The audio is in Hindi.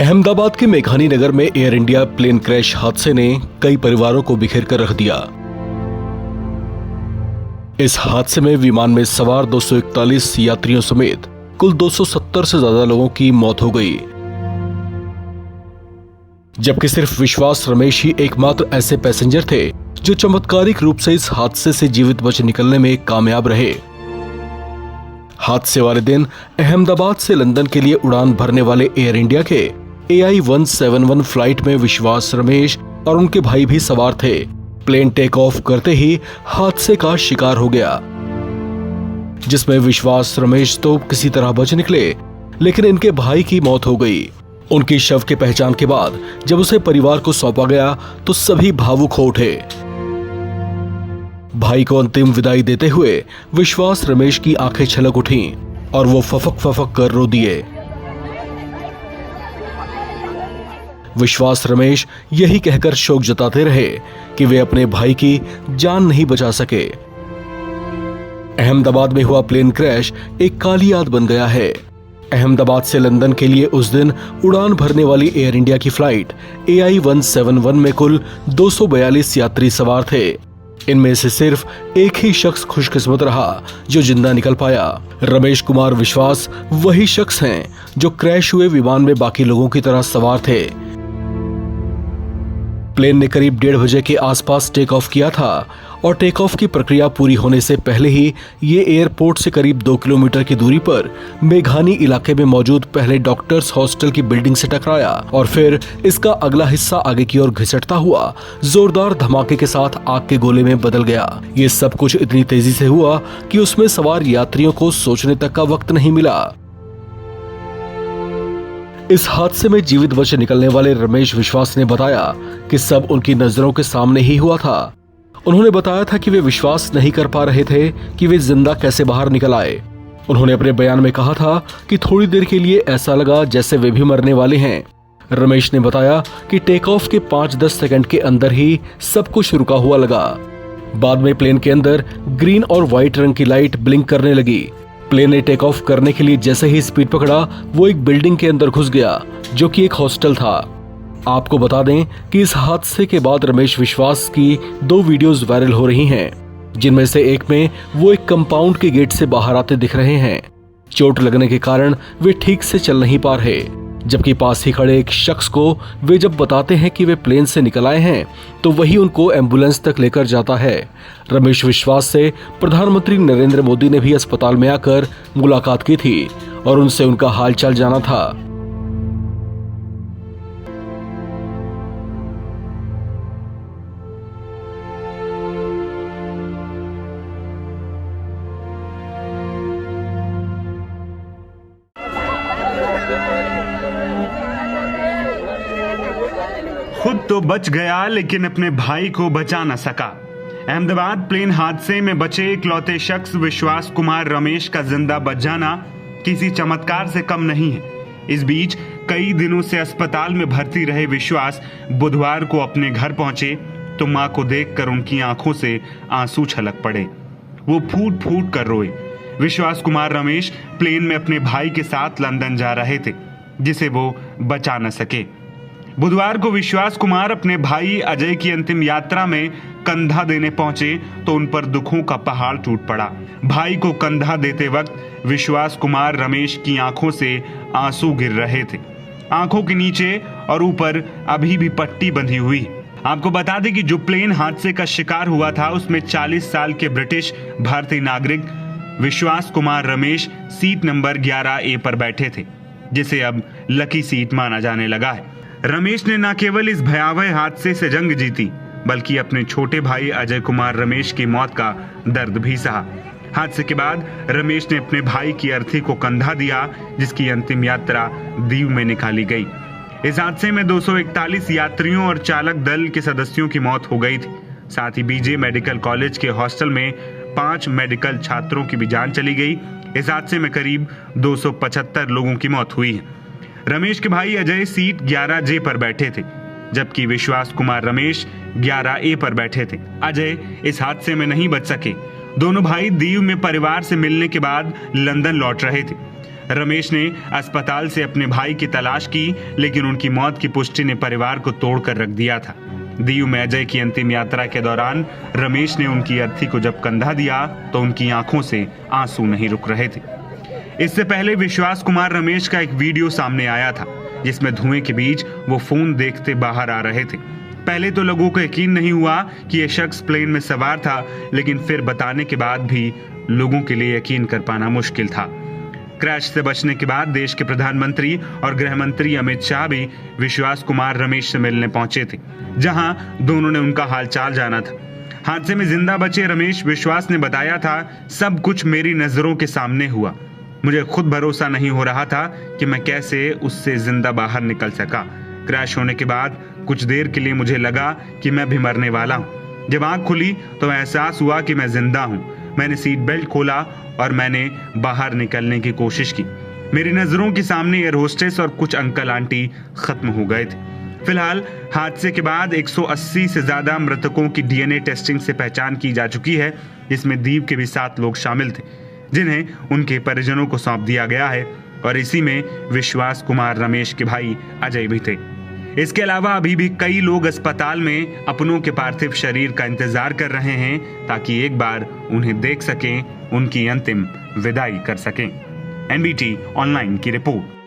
अहमदाबाद के मेघानी नगर में एयर इंडिया प्लेन क्रैश हादसे ने कई परिवारों को बिखेर कर रख दिया। इस हादसे में विमान में सवार 241 यात्रियों समेत कुल 270 से ज्यादा लोगों की मौत हो गई, जबकि सिर्फ विश्वास रमेश ही एकमात्र ऐसे पैसेंजर थे जो चमत्कारिक रूप से इस हादसे से जीवित बच निकलने में कामयाब रहे। हादसे वाले दिन अहमदाबाद से लंदन के लिए उड़ान भरने वाले एयर इंडिया के AI-171 फ्लाइट में विश्वास रमेश और उनके भाई भी सवार थे। प्लेन टेक ऑफ करते ही हादसे का शिकार हो गया, जिसमें विश्वास रमेश तो किसी तरह बच निकले, लेकिन इनके भाई की मौत हो गई। उनकी शव के पहचान के बाद जब उसे परिवार को सौंपा गया तो सभी भावुक हो उठे। भाई को अंतिम विदाई देते हुए विश्वास रमेश की आंखें छलक उठीं और वो फफक फफक कर रो दिए। विश्वास रमेश यही कहकर शोक जताते रहे कि वे अपने भाई की जान नहीं बचा सके। अहमदाबाद में हुआ प्लेन क्रैश एक काली याद बन गया है। अहमदाबाद से लंदन के लिए उस दिन उड़ान भरने वाली एयर इंडिया की फ्लाइट AI-171 में कुल 242 यात्री सवार थे। इनमें से सिर्फ एक ही शख्स खुशकिस्मत रहा जो जिंदा निकल पाया। रमेश कुमार विश्वास वही शख्स हैं जो क्रैश हुए विमान में बाकी लोगों की तरह सवार थे। प्लेन ने करीब 1:30 बजे के आसपास टेक ऑफ किया था और टेक ऑफ की प्रक्रिया पूरी होने से पहले ही ये एयरपोर्ट से करीब 2 किलोमीटर की दूरी पर मेघानी इलाके में मौजूद पहले डॉक्टर्स हॉस्टल की बिल्डिंग से टकराया और फिर इसका अगला हिस्सा आगे की ओर घिसटता हुआ जोरदार धमाके के साथ आग के गोले में बदल गया। ये सब कुछ इतनी तेजी से हुआ कि उसमें सवार यात्रियों को सोचने तक का वक्त नहीं मिला। इस हादसे में जीवित बच निकलने वाले रमेश विश्वास ने बताया कि सब उनकी नजरों के सामने ही हुआ था। उन्होंने बताया था कि वे विश्वास नहीं कर पा रहे थे कि वे जिंदा कैसे बाहर निकल आए। उन्होंने अपने बयान में कहा था कि थोड़ी देर के लिए ऐसा लगा जैसे वे भी मरने वाले हैं। रमेश ने बताया कि टेक ऑफ के 5-10 सेकंड के अंदर ही सब कुछ रुका हुआ लगा। बाद में प्लेन के अंदर ग्रीन और व्हाइट रंग की लाइट ब्लिंक करने लगी। प्लेन ने टेक ऑफ करने के लिए जैसे ही स्पीड पकड़ा वो एक बिल्डिंग के अंदर घुस गया जो कि एक हॉस्टल था। आपको बता दें कि इस हादसे के बाद रमेश विश्वास की 2 वीडियोस वायरल हो रही हैं, जिनमें से एक में वो एक कंपाउंड के गेट से बाहर आते दिख रहे हैं। चोट लगने के कारण वे ठीक से चल नहीं पा रहे, जबकि पास ही खड़े एक शख्स को वे जब बताते हैं कि वे प्लेन से निकल आए हैं तो वही उनको एम्बुलेंस तक लेकर जाता है। रमेश विश्वास से प्रधानमंत्री नरेंद्र मोदी ने भी अस्पताल में आकर मुलाकात की थी और उनसे उनका हालचाल जाना था। खुद तो बच गया लेकिन अपने भाई को बचा न सका। अहमदाबाद प्लेन हादसे में बचे इकलौते शख्स विश्वास कुमार रमेश का जिंदा बच जाना किसी चमत्कार से कम नहीं है। इस बीच कई दिनों से अस्पताल में भर्ती रहे विश्वास बुधवार को अपने घर पहुंचे तो मां को देखकर उनकी आंखों से आंसू छलक पड़े। वो फूट फूट कर रोए। विश्वास कुमार रमेश प्लेन में अपने भाई के साथ लंदन जा रहे थे, जिसे वो बचा न सके। बुधवार को विश्वास कुमार अपने भाई अजय की अंतिम यात्रा में कंधा देने पहुंचे तो उन पर दुखों का पहाड़ टूट पड़ा। भाई को कंधा देते वक्त विश्वास कुमार रमेश की आंखों से आंसू गिर रहे थे। आंखों के नीचे और ऊपर अभी भी पट्टी बंधी हुई। आपको बता दें कि जो प्लेन हादसे का शिकार हुआ था उसमें 40 साल के ब्रिटिश भारतीय नागरिक विश्वास Kumar Ramesh seat number 11A पर बैठे थे, जिसे अब लकी सीट माना जाने लगा है। रमेश ने न केवल इस भयावह हादसे से जंग जीती, बल्कि अपने छोटे भाई अजय कुमार रमेश की मौत का दर्द भी सहा। हादसे के बाद रमेश ने अपने भाई की अर्थी को कंधा दिया, जिसकी अंतिम यात्रा दीव में निकाली गई। इस हादसे में 241 यात्रियों और चालक दल के सदस्यों की मौत हो गई थी। साथ ही BJ मेडिकल कॉलेज के हॉस्टल में 5 मेडिकल छात्रों की भी जान चली गई। इस हादसे में करीब 275 लोगों की मौत हुई है। रमेश के भाई अजय सीट 11J पर बैठे थे, जबकि विश्वास कुमार रमेश 11A पर बैठे थे। अजय इस हादसे में नहीं बच सके। दोनों भाई दीव में परिवार से मिलने के बाद लंदन लौट रहे थे। रमेश ने अस्पताल से अपने भाई की तलाश की, लेकिन उनकी मौत की पुष्टि ने परिवार को तोड़कर रख दिया था। दीयू में अजय की अंतिम यात्रा के दौरान रमेश ने उनकी अर्थी को जब कंधा दिया तो उनकी आंखों से आंसू नहीं रुक रहे थे। इससे पहले विश्वास कुमार रमेश का एक वीडियो सामने आया था, जिसमें धुएं के बीच वो फोन देखते बाहर आ रहे थे। पहले तो लोगों को यकीन नहीं हुआ कि यह शख्स प्लेन में सवार था, लेकिन फिर बताने के बाद भी लोगों के लिए यकीन कर पाना मुश्किल था। क्रैश से बचने के बाद देश के प्रधानमंत्री और गृह मंत्री अमित शाह भी विश्वास कुमार रमेश से मिलने पहुंचे थे, जहां दोनों ने उनका हालचाल जाना था। हादसे में जिंदा बचे रमेश विश्वास ने बताया था, सब कुछ मेरी नजरों के सामने हुआ। मुझे खुद भरोसा नहीं हो रहा था कि मैं कैसे उससे जिंदा बाहर निकल सका। क्रैश होने के बाद कुछ देर के लिए मुझे लगा कि मैं भी मरने वाला हूँ। जब आंख खुली तो एहसास हुआ कि मैं जिंदा हूँ। मैंने सीट बेल्ट खोला और मैंने बाहर निकलने की कोशिश की। मेरी नजरों के सामने एयर होस्टेस और कुछ अंकल आंटी खत्म हो गए थे। फिलहाल हादसे के बाद 180 से ज्यादा मृतकों की डीएनए टेस्टिंग से पहचान की जा चुकी है, जिसमें दीप के भी 7 लोग शामिल थे, जिन्हें उनके परिजनों को सौंप दिया गया है, और इसी में विश्वास कुमार रमेश के भाई अजय भी थे। इसके अलावा अभी भी कई लोग अस्पताल में अपनों के पार्थिव शरीर का इंतजार कर रहे हैं, ताकि एक बार उन्हें देख सकें, उनकी अंतिम विदाई कर सकें। एनबीटी ऑनलाइन की रिपोर्ट।